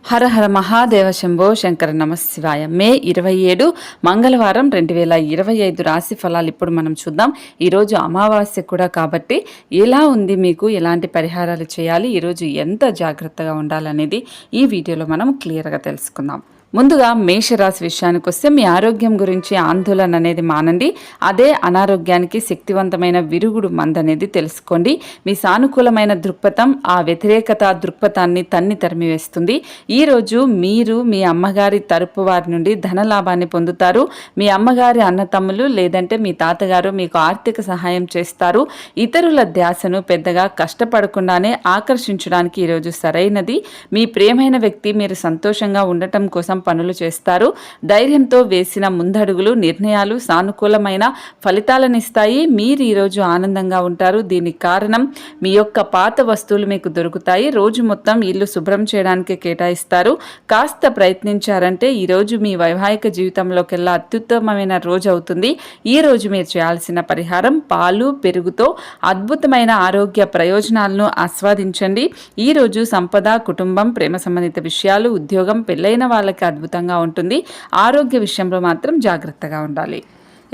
హర హర మహాదేవ శంభో శంకర నమశివాయ. మే 27 మంగళవారం 2025 రాశి ఫలాలు ఇప్పుడు మనం చూద్దాం. ఈరోజు అమావాస్య కూడా కాబట్టి ఎలా ఉంది, మీకు ఎలాంటి పరిహారాలు చేయాలి, ఈరోజు ఎంత జాగ్రత్తగా ఉండాలనేది ఈ వీడియోలో మనం క్లియర్గా తెలుసుకుందాం. ముందుగా మేషరాశి విషయానికి వస్తే మీ ఆరోగ్యం గురించి ఆందోళన అనేది మానండి. అదే అనారోగ్యానికి శక్తివంతమైన విరుగుడు మందనేది తెలుసుకోండి. మీ సానుకూలమైన దృక్పథం ఆ వ్యతిరేకత దృక్పథాన్ని తరిమివేస్తుంది. ఈరోజు మీరు మీ అమ్మగారి తరపు వారి నుండి ధన లాభాన్ని పొందుతారు. మీ అమ్మగారి అన్నతమ్ములు లేదంటే మీ తాతగారు మీకు ఆర్థిక సహాయం చేస్తారు. ఇతరుల ధ్యాసను పెద్దగా కష్టపడకుండానే ఆకర్షించడానికి ఈరోజు సరైనది. మీ ప్రియమైన వ్యక్తి మీరు సంతోషంగా ఉండటం కోసం పనులు చేస్తారు. ధైర్యంతో వేసిన ముందడుగులు నిర్ణయాలు సానుకూలమైన ఫలితాలనిస్తాయి. మీరు ఈరోజు ఆనందంగా ఉంటారు. దీనికి కారణం మీ యొక్క పాత వస్తువులు మీకు దొరుకుతాయి. రోజు మొత్తం ఇల్లు శుభ్రం చేయడానికి కేటాయిస్తారు. కాస్త ప్రయత్నించారంటే ఈరోజు మీ వైవాహిక జీవితంలోకెల్లా అత్యుత్తమమైన రోజు అవుతుంది. ఈ రోజు మీరు చేయాల్సిన పరిహారం పాలు పెరుగుతో అద్భుతమైన ఆరోగ్య ప్రయోజనాలను ఆస్వాదించండి. ఈరోజు సంపద, కుటుంబం, ప్రేమ సంబంధిత విషయాలు, ఉద్యోగం, పెళ్ళైన వాళ్ళకి అద్భుతంగా ఉంటుంది. ఆరోగ్య విషయంలో మాత్రం జాగ్రత్తగా ఉండాలి.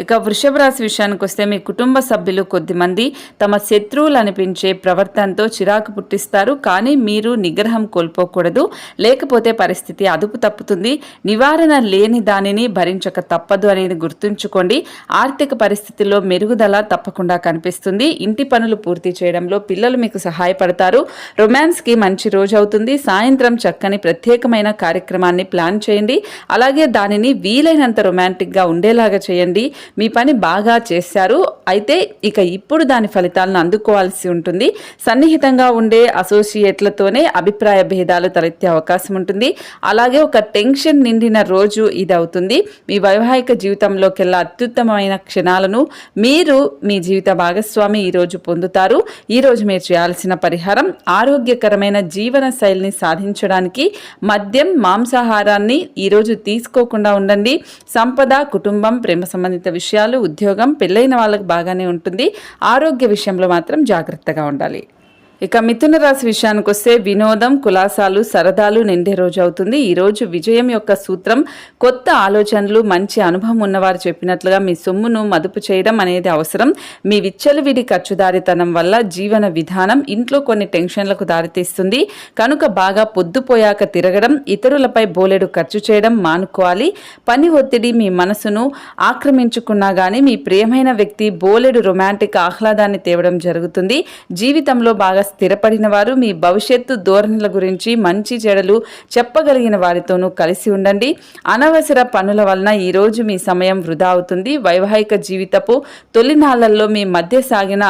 ఇక వృషభ రాశి విషయానికి వస్తే మీ కుటుంబ సభ్యులు కొద్దిమంది తమ శత్రువులు అనిపించే ప్రవర్తనతో చిరాకు పుట్టిస్తారు. కానీ మీరు నిగ్రహం కోల్పోకూడదు, లేకపోతే పరిస్థితి అదుపు తప్పుతుంది. నివారణ లేని దానిని భరించక తప్పదు అనేది గుర్తుంచుకోండి. ఆర్థిక పరిస్థితుల్లో మెరుగుదల తప్పకుండా కనిపిస్తుంది. ఇంటి పనులు పూర్తి చేయడంలో పిల్లలు మీకు సహాయపడతారు. రొమాన్స్కి మంచి రోజు అవుతుంది. సాయంత్రం చక్కని ప్రత్యేకమైన కార్యక్రమాన్ని ప్లాన్ చేయండి. అలాగే దానిని వీలైనంత రొమాంటిక్గా ఉండేలాగా చేయండి. మీ పని బాగా చేశారు, అయితే ఇక ఇప్పుడు దాని ఫలితాలను అందుకోవాల్సి ఉంటుంది. సన్నిహితంగా ఉండే అసోసియేట్లతోనే అభిప్రాయ భేదాలు తలెత్తే అవకాశం ఉంటుంది. అలాగే ఒక టెన్షన్ నిండిన రోజు ఇది అవుతుంది. మీ వైవాహిక జీవితంలోకెల్లా అత్యుత్తమమైన క్షణాలను మీరు మీ జీవిత భాగస్వామి ఈరోజు పొందుతారు. ఈరోజు మీరు చేయాల్సిన పరిహారం ఆరోగ్యకరమైన జీవన శైలిని సాధించడానికి మద్యం, మాంసాహారాన్ని ఈరోజు తీసుకోకుండా ఉండండి. సంపద, కుటుంబం, ప్రేమ సంబంధిత విషయాలు, ఉద్యోగం, పెళ్ళైన వాళ్ళకి బాగానే ఉంటుంది. ఆరోగ్య విషయంలో మాత్రం జాగ్రత్తగా ఉండాలి. ఇక మిథున రాశి విషయానికి వస్తే వినోదం, కులాసాలు, సరదాలు నిండే రోజు అవుతుంది. ఈరోజు విజయం యొక్క సూత్రం కొత్త ఆలోచనలు, మంచి అనుభవం ఉన్నవారు చెప్పినట్లుగా మీ సొమ్మును మదుపు చేయడం అనేది అవసరం. మీ విచ్చలవిడి ఖర్చుదారితనం వల్ల జీవన విధానం ఇంట్లో కొన్ని టెన్షన్లకు దారితీస్తుంది. కనుక బాగా పొద్దుపోయాక తిరగడం, ఇతరులపై బోలెడు ఖర్చు చేయడం మానుకోవాలి. పని ఒత్తిడి మీ మనసును ఆక్రమించుకున్నా కానీ మీ ప్రియమైన వ్యక్తి బోలెడు రొమాంటిక్ ఆహ్లాదాన్ని తేవడం జరుగుతుంది. జీవితంలో బాగా స్థిరపడిన వారు మీ భవిష్యత్తు ధోరణుల గురించి మంచి చెడులు చెప్పగలిగిన వారితోనూ కలిసి ఉండండి. అనవసర పనుల వలన ఈరోజు మీ సమయం వృధా అవుతుంది. వైవాహిక జీవితపు తొలినాళ్లలో మీ మధ్య సాగిన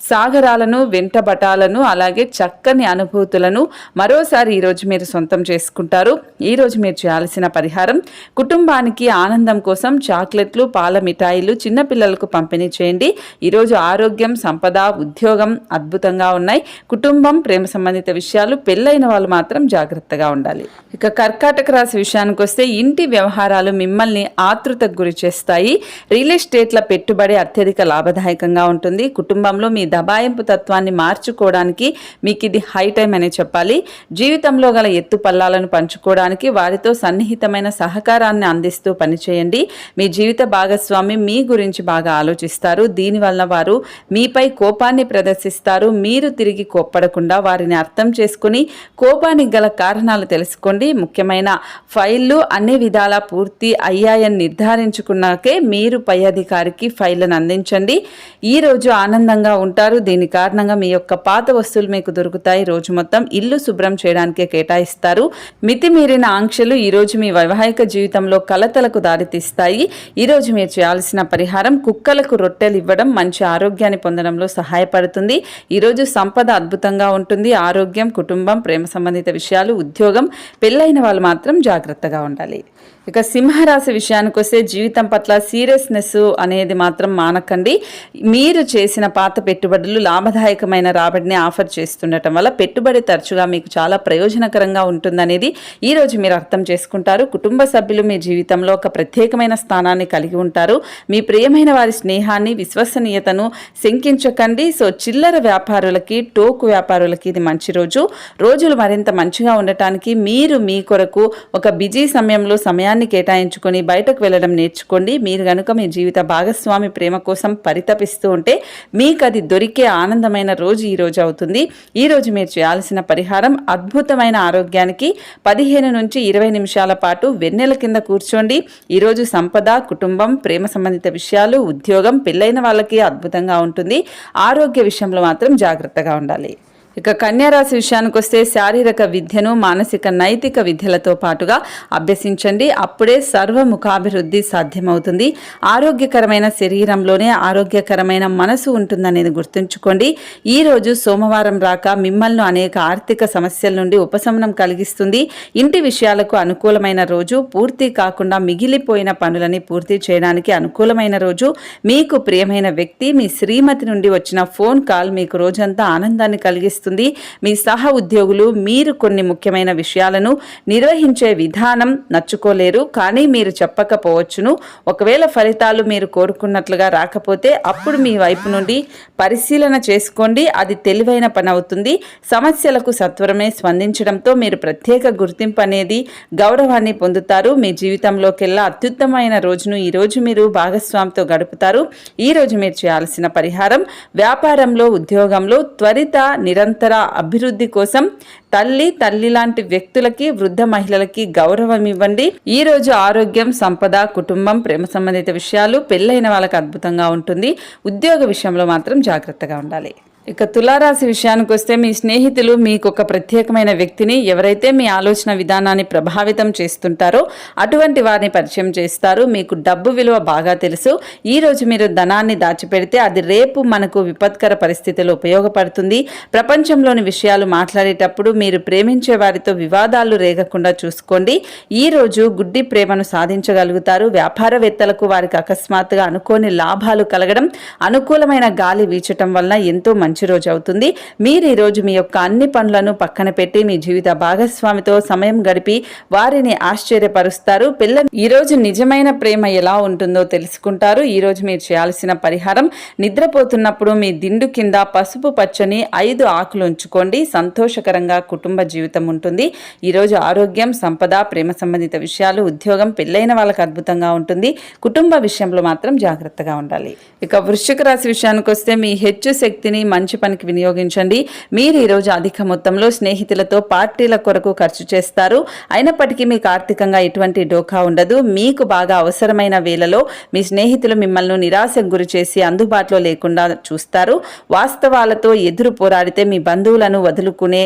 సాగరాలను, వెంటబటాలను, అలాగే చక్కని అనుభూతులను మరోసారి ఈరోజు మీరు సొంతం చేసుకుంటారు. ఈరోజు మీరు చేయాల్సిన పరిహారం కుటుంబానికి ఆనందం కోసం చాక్లెట్లు, పాల మిఠాయిలు చిన్నపిల్లలకు పంపిణీ చేయండి. ఈరోజు ఆరోగ్యం, సంపద, ఉద్యోగం అద్భుతంగా ఉన్నాయి. కుటుంబం, ప్రేమ సంబంధిత విషయాలు, పెళ్ళైన వాళ్ళు మాత్రం జాగ్రత్తగా ఉండాలి. ఇక కర్కాటక రాశి విషయానికి వస్తే ఇంటి వ్యవహారాలు మిమ్మల్ని ఆతృతకు గురి చేస్తాయి. రియల్ ఎస్టేట్ల పెట్టుబడి అత్యధిక లాభదాయకంగా ఉంటుంది. కుటుంబంలో మీ దబాయింపు తత్వాన్ని మార్చుకోవడానికి మీకు ఇది హై టైం అనే చెప్పాలి. జీవితంలో గల ఎత్తు పల్లాలను పంచుకోవడానికి వారితో సన్నిహితమైన సహకారాన్ని అందిస్తూ పనిచేయండి. మీ జీవిత భాగస్వామి మీ గురించి బాగా ఆలోచిస్తారు. దీనివల్ల వారు మీపై కోపాన్ని ప్రదర్శిస్తారు. మీరు తిరిగి కోప్పడకుండా వారిని అర్థం చేసుకుని కోపానికి గల కారణాలు తెలుసుకోండి. ముఖ్యమైన ఫైళ్లు అన్ని విధాలా పూర్తి అయ్యాయని నిర్ధారించుకున్నాకే మీరు పై అధికారికి ఫైళ్లను అందించండి. ఈరోజు ఆనందంగా ఉంటారు. దీని కారణంగా మీ యొక్క పాత వస్తువులు మీకు దొరుకుతాయి. రోజు మొత్తం ఇల్లు శుభ్రం చేయడానికే కేటాయిస్తారు. మితిమీరిన ఆంక్షలు ఈరోజు మీ వైవాహిక జీవితంలో కలతలకు దారితీస్తాయి. ఈరోజు మీరు చేయాల్సిన పరిహారం కుక్కలకు రొట్టెలు ఇవ్వడం మంచి ఆరోగ్యాన్ని పొందడంలో సహాయపడుతుంది. ఈరోజు సంపద అద్భుతంగా ఉంటుంది. ఆరోగ్యం, కుటుంబం, ప్రేమ సంబంధిత విషయాలు, ఉద్యోగం, పెళ్ళైన వాళ్ళు మాత్రం జాగ్రత్తగా ఉండాలి. ఇక సింహరాశి విషయానికి వస్తే జీవితం పట్ల సీరియస్నెస్ అనేది మాత్రం మానకండి. మీరు చేసిన పాత పెట్టుబడి పెట్టుబడులు లాభదాయకమైన రాబడిని ఆఫర్ చేస్తుండటం వల్ల పెట్టుబడి తరచుగా మీకు చాలా ప్రయోజనకరంగా ఉంటుందనేది ఈరోజు మీరు అర్థం చేసుకుంటారు. కుటుంబ సభ్యులు మీ జీవితంలో ఒక ప్రత్యేకమైన స్థానాన్ని కలిగి ఉంటారు. మీ ప్రియమైన వారి స్నేహాన్ని, విశ్వసనీయతను శంకించకండి. సో చిల్లర వ్యాపారులకి, టోకు వ్యాపారులకి ఇది మంచి రోజు. రోజులు మరింత మంచిగా ఉండటానికి మీరు మీ కొరకు ఒక బిజీ సమయంలో సమయాన్ని కేటాయించుకొని బయటకు వెళ్ళడం నేర్చుకోండి. మీరు కనుక మీ జీవిత భాగస్వామి ప్రేమ కోసం పరితపిస్తూ ఉంటే మీకు అది దొరికే ఆనందమైన రోజు ఈ రోజు అవుతుంది. ఈ రోజు మీరు చేయాల్సిన పరిహారం, అద్భుతమైన ఆరోగ్యానికి 15 నుంచి 20 నిమిషాల పాటు వెన్నెల కింద కూర్చోండి. ఈరోజు సంపద, కుటుంబం, ప్రేమ సంబంధిత విషయాలు, ఉద్యోగం, పెళ్ళైన వాళ్ళకి అద్భుతంగా ఉంటుంది. ఆరోగ్య విషయంలో మాత్రం జాగ్రత్తగా ఉండాలి. ఇక కన్యారాశి విషయానికి వస్తే శారీరక విద్యను, మానసిక నైతిక విద్యలతో పాటుగా అభ్యసించండి. అప్పుడే సర్వముఖాభివృద్ధి సాధ్యమవుతుంది. ఆరోగ్యకరమైన శరీరంలోనే ఆరోగ్యకరమైన మనసు ఉంటుందనేది గుర్తుంచుకోండి. ఈరోజు సోమవారం రాక మిమ్మల్ని అనేక ఆర్థిక సమస్యల నుండి ఉపశమనం కలిగిస్తుంది. ఇంటి విషయాలకు అనుకూలమైన రోజు. పూర్తి కాకుండా మిగిలిపోయిన పనులని పూర్తి చేయడానికి అనుకూలమైన రోజు. మీకు ప్రియమైన వ్యక్తి, మీ శ్రీమతి నుండి వచ్చిన ఫోన్ కాల్ మీకు రోజంతా ఆనందాన్ని కలిగిస్తుంది. మీ సహ ఉద్యోగులు మీరు కొన్ని ముఖ్యమైన విషయాలను నిర్వహించే విధానం నచ్చుకోలేరు, కానీ మీరు చెప్పకపోవచ్చును. ఒకవేళ ఫలితాలు మీరు కోరుకున్నట్లుగా రాకపోతే అప్పుడు మీ వైపు నుండి పరిశీలన చేసుకోండి. అది తెలివైన పని అవుతుంది. సమస్యలకు సత్వరమే స్పందించడంతో మీరు ప్రత్యేక గుర్తింపు అనేది, గౌరవాన్ని పొందుతారు. మీ జీవితంలోకెల్లా అత్యుత్తమైన రోజును ఈరోజు మీరు భాగస్వామితో గడుపుతారు. ఈరోజు మీరు చేయాల్సిన పరిహారం, వ్యాపారంలో, ఉద్యోగంలో త్వరిత నిరంతర అభివృద్ధి కోసం తల్లి లాంటి వ్యక్తులకి, వృద్ధ మహిళలకి గౌరవం ఇవ్వండి. ఈ రోజు ఆరోగ్యం, సంపద, కుటుంబం, ప్రేమ సంబంధిత విషయాలు, పెళ్ళైన వాళ్ళకి అద్భుతంగా ఉంటుంది. ఉద్యోగ విషయంలో మాత్రం జాగ్రత్తగా ఉండాలి. ఇక తులారాశి విషయానికి వస్తే మీ స్నేహితులు మీకు ఒక ప్రత్యేకమైన వ్యక్తిని, ఎవరైతే మీ ఆలోచన విధానాన్ని ప్రభావితం చేస్తుంటారో అటువంటి వారిని పరిచయం చేస్తారు. మీకు డబ్బు విలువ బాగా తెలుసు. ఈరోజు మీరు ధనాన్ని దాచిపెడితే అది రేపు మనకు విపత్కర పరిస్థితుల్లో ఉపయోగపడుతుంది. ప్రపంచంలోని విషయాలు మాట్లాడేటప్పుడు మీరు ప్రేమించే వారితో వివాదాలు రేగకుండా చూసుకోండి. ఈరోజు గుడ్డి ప్రేమను సాధించగలుగుతారు. వ్యాపారవేత్తలకు వారికి అకస్మాత్తుగా అనుకోని లాభాలు కలగడం, అనుకూలమైన గాలి వీచటం వలన ఎంతో మంచి రోజు అవుతుంది. మీరు ఈరోజు మీ యొక్క అన్ని పనులను పక్కన పెట్టి మీ జీవిత భాగస్వామితో సమయం గడిపి వారిని ఆశ్చర్యపరుస్తారు. ఈరోజు నిజమైన ప్రేమ ఎలా ఉంటుందో తెలుసుకుంటారు. ఈరోజు మీరు చేయాల్సిన పరిహారం, నిద్రపోతున్నప్పుడు మీ దిండు కింద పసుపు పచ్చని 5 ఆకులు ఉంచుకోండి. సంతోషకరంగా కుటుంబ జీవితం ఉంటుంది. ఈరోజు ఆరోగ్యం, సంపద, ప్రేమ సంబంధిత విషయాలు, ఉద్యోగం, పెళ్ళైన వాళ్ళకి అద్భుతంగా ఉంటుంది. కుటుంబ విషయంలో మాత్రం జాగ్రత్తగా ఉండాలి. ఇక వృశ్చిక రాశి విషయానికి వస్తే మీ హెచ్చు శక్తిని మంచి పనికి వినియోగించండి. మీరు ఈరోజు అధిక మొత్తంలో స్నేహితులతో పార్టీల కొరకు ఖర్చు చేస్తారు. అయినప్పటికీ మీకు ఆర్థికంగా ఎటువంటి డోకా ఉండదు. మీకు బాగా అవసరమైన వేళలో మీ స్నేహితులు మిమ్మల్ని నిరాశకు గురి చేసి అందుబాటులో లేకుండా చూస్తారు. వాస్తవాలతో ఎదురు పోరాడితే మీ బంధువులను వదులుకునే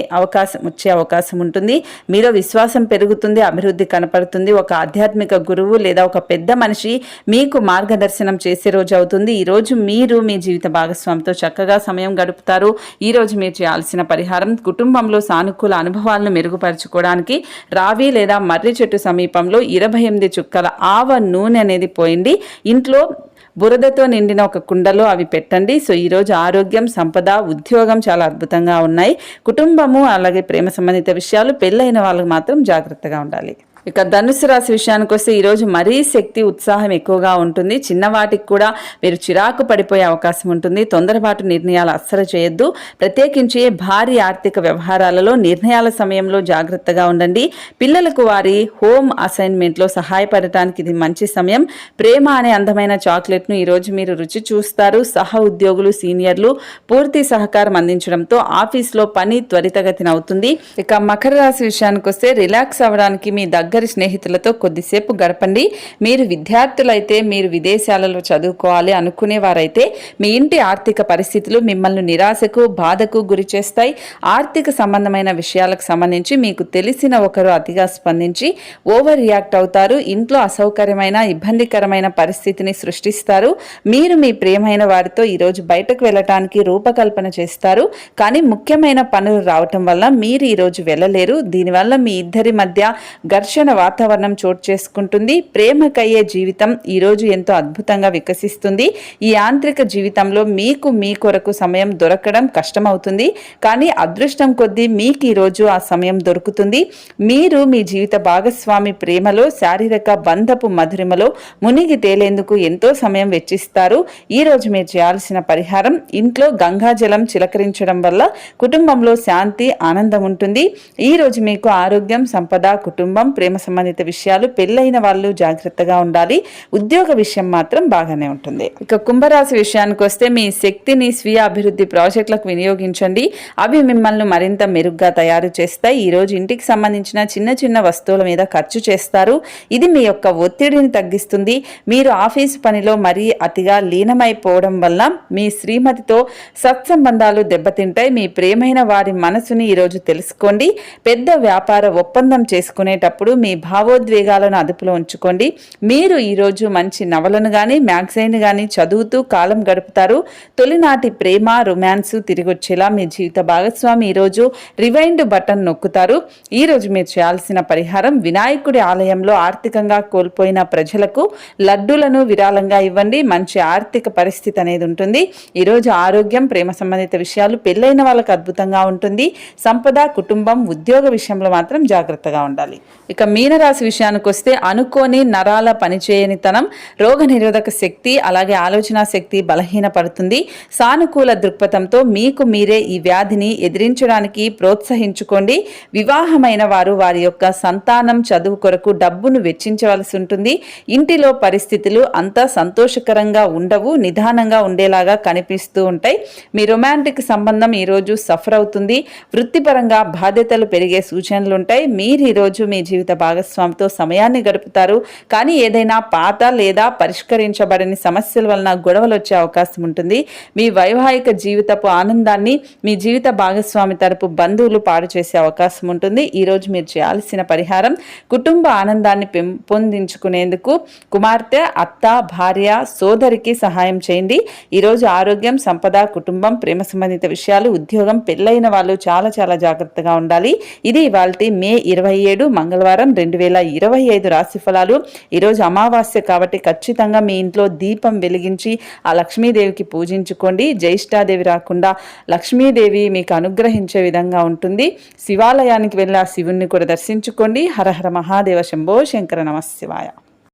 వచ్చే అవకాశం ఉంటుంది. మీలో విశ్వాసం పెరుగుతుంది, అభివృద్ధి కనపడుతుంది. ఒక ఆధ్యాత్మిక గురువు లేదా ఒక పెద్ద మనిషి మీకు మార్గదర్శనం చేసే రోజు అవుతుంది. ఈ రోజు మీరు మీ జీవిత భాగస్వామితో చక్కగా సమయం గడుపుతారు. ఈ రోజు మీరు చేయాల్సిన పరిహారం, కుటుంబంలో సానుకూల అనుభవాలను మెరుగుపరచుకోవడానికి రావి లేదా మర్రి చెట్టు సమీపంలో 28 చుక్కల ఆవ నూనె అనేది పోయండి. ఇంట్లో బురదతో నిండిన ఒక కుండలో అవి పెట్టండి. సో ఈరోజు ఆరోగ్యం, సంపద, ఉద్యోగం చాలా అద్భుతంగా ఉన్నాయి. కుటుంబము అలాగే ప్రేమ సంబంధిత విషయాలు, పెళ్ళైన వాళ్ళకి మాత్రం జాగ్రత్తగా ఉండాలి. ఇక ధనుసు రాశి విషయానికి వస్తే ఈరోజు మరీ శక్తి, ఉత్సాహం ఎక్కువగా ఉంటుంది. చిన్నవాటికి కూడా మీరు చిరాకు పడిపోయే అవకాశం ఉంటుంది. తొందరపాటు నిర్ణయాలు అస్సలు చేయొద్దు. ప్రత్యేకించి భారీ ఆర్థిక వ్యవహారాలలో నిర్ణయాల సమయంలో జాగ్రత్తగా ఉండండి. పిల్లలకు వారి హోమ్ అసైన్మెంట్లో సహాయపడటానికి ఇది మంచి సమయం. ప్రేమ అనే అందమైన చాక్లెట్ను ఈరోజు మీరు రుచి చూస్తారు. సహ ఉద్యోగులు, సీనియర్లు పూర్తి సహకారం అందించడంతో ఆఫీస్లో పని త్వరితగతిన అవుతుంది. ఇక మకర రాశి విషయానికి వస్తే రిలాక్స్ అవ్వడానికి మీ దగ్గర స్నేహితులతో కొద్దిసేపు గడపండి. మీరు విద్యార్థులైతే మీరు విదేశాలలో చదువుకోవాలి అనుకునేవారైతే మీ ఇంటి ఆర్థిక పరిస్థితులు మిమ్మల్ని నిరాశకు, బాధకు గురి చేస్తాయి. ఆర్థిక సంబంధమైన విషయాలకు సంబంధించి మీకు తెలిసిన ఒకరు అతిగా స్పందించి ఓవర్ రియాక్ట్ అవుతారు. ఇంట్లో అసౌకర్యమైన, ఇబ్బందికరమైన పరిస్థితిని సృష్టిస్తారు. మీరు మీ ప్రియమైన వారితో ఈరోజు బయటకు వెళ్ళటానికి రూపకల్పన చేస్తారు. కానీ ముఖ్యమైన పనులు రావటం వల్ల మీరు ఈరోజు వెళ్ళలేరు. దీనివల్ల మీ ఇద్దరి మధ్య ఘర్షణ వెచ్చని వాతావరణం చోటు చేసుకుంటుంది. ప్రేమకయ్యే జీవితం ఈరోజు ఎంతో అద్భుతంగా వికసిస్తుంది. ఈ యాంత్రిక జీవితంలో మీకు మీ కొరకు సమయం దొరకడం కష్టమవుతుంది, కానీ అదృష్టం కొద్దీ మీకు ఈరోజు ఆ సమయం దొరుకుతుంది. మీరు మీ జీవిత భాగస్వామి ప్రేమలో, శారీరక బంధపు మధురిమలో మునిగి తేలేందుకు ఎంతో సమయం వెచ్చిస్తారు. ఈరోజు మీరు చేయాల్సిన పరిహారం, ఇంట్లో గంగాజలం చిలకరించడం వల్ల కుటుంబంలో శాంతి, ఆనందం ఉంటుంది. ఈరోజు మీకు ఆరోగ్యం, సంపద, కుటుంబం, ప్రేమ సంబంధిత విషయాలు, పెళ్ళైన వాళ్ళు జాగ్రత్తగా ఉండాలి. ఉద్యోగ విషయం మాత్రం బాగానే ఉంటుంది. ఇక కుంభరాశి విషయానికి వస్తే మీ శక్తిని స్వీయ అభివృద్ధి ప్రాజెక్టులకు వినియోగించండి. అవి మిమ్మల్ని మరింత మెరుగ్గా తయారు చేస్తాయి. ఈరోజు ఇంటికి సంబంధించిన చిన్న చిన్న వస్తువుల మీద ఖర్చు చేస్తారు. ఇది మీ యొక్క ఒత్తిడిని తగ్గిస్తుంది. మీరు ఆఫీసు పనిలో మరీ అతిగా లీనమైపోవడం వల్ల మీ శ్రీమతితో సత్సంబంధాలు దెబ్బతింటాయి. మీ ప్రేమైన వారి మనసుని ఈరోజు తెలుసుకోండి. పెద్ద వ్యాపార ఒప్పందం చేసుకునేటప్పుడు మీ భావోద్వేగాలను అదుపులో ఉంచుకోండి. మీరు ఈరోజు మంచి నవలను కానీ మ్యాగజైన్ కానీ చదువుతూ కాలం గడుపుతారు. తొలినాటి ప్రేమ, రొమాన్స్ తిరిగి వచ్చేలా మీ జీవిత భాగస్వామి ఈరోజు రివైండ్ బటన్ నొక్కుతారు. ఈరోజు మీరు చేయాల్సిన పరిహారం, వినాయకుడి ఆలయంలో ఆర్థికంగా కోల్పోయిన ప్రజలకు లడ్డూలను విరాళంగా ఇవ్వండి. మంచి ఆర్థిక పరిస్థితి అనేది ఉంటుంది. ఈరోజు ఆరోగ్యం, ప్రేమ సంబంధిత విషయాలు, పెళ్ళైన వాళ్ళకు అద్భుతంగా ఉంటుంది. సంపద, కుటుంబం, ఉద్యోగ విషయంలో మాత్రం జాగ్రత్తగా ఉండాలి. ఇక మీనరాశి విషయానికి వస్తే అనుకోని నరాల పనిచేయనితనం, రోగ నిరోధక శక్తి, అలాగే ఆలోచన శక్తి బలహీనపడుతుంది. సానుకూల దృక్పథంతో మీకు మీరే ఈ వ్యాధిని ఎదిరించడానికి ప్రోత్సహించుకోండి. వివాహమైన వారు వారి యొక్క సంతానం చదువు కొరకు డబ్బును వెచ్చించవలసి ఉంటుంది. ఇంటిలో పరిస్థితులు అంతా సంతోషకరంగా ఉండవు, నిదానంగా ఉండేలాగా కనిపిస్తూ ఉంటాయి. మీ రొమాంటిక్ సంబంధం ఈరోజు సఫర్ అవుతుంది. వృత్తిపరంగా బాధ్యతలు పెరిగే సూచనలు ఉంటాయి. మీరు ఈరోజు మీ జీవిత భాగస్వామితో సమయాన్ని గడుపుతారు, కానీ ఏదైనా పాత లేదా పరిష్కరించబడని సమస్యల వలన గొడవలు వచ్చే అవకాశం ఉంటుంది. మీ వైవాహిక జీవితపు ఆనందాన్ని మీ జీవిత భాగస్వామి తరపు బంధువులు పాడు చేసే అవకాశం ఉంటుంది. ఈరోజు మీరు చేయాల్సిన పరిహారం, కుటుంబ ఆనందాన్ని పెంపొందించుకునేందుకు కుమార్తె, అత్త, భార్య, సోదరికి సహాయం చేయండి. ఈరోజు ఆరోగ్యం, సంపద, కుటుంబం, ప్రేమ సంబంధిత విషయాలు, ఉద్యోగం, పెళ్ళైన వాళ్ళు చాలా చాలా జాగ్రత్తగా ఉండాలి. ఇది ఇవాల్టి మే 27 మంగళవారం 2025 రాశి ఫలాలు. ఈరోజు అమావాస్య కాబట్టి ఖచ్చితంగా మీ ఇంట్లో దీపం వెలిగించి ఆ లక్ష్మీదేవికి పూజించుకోండి. జ్యేష్ఠాదేవి రాకుండా లక్ష్మీదేవి మీకు అనుగ్రహించే విధంగా ఉంటుంది. శివాలయానికి వెళ్ళి ఆ శివుణ్ణి కూడా దర్శించుకోండి. హర హర మహాదేవ, శంభో శంకర, నమః శివాయ.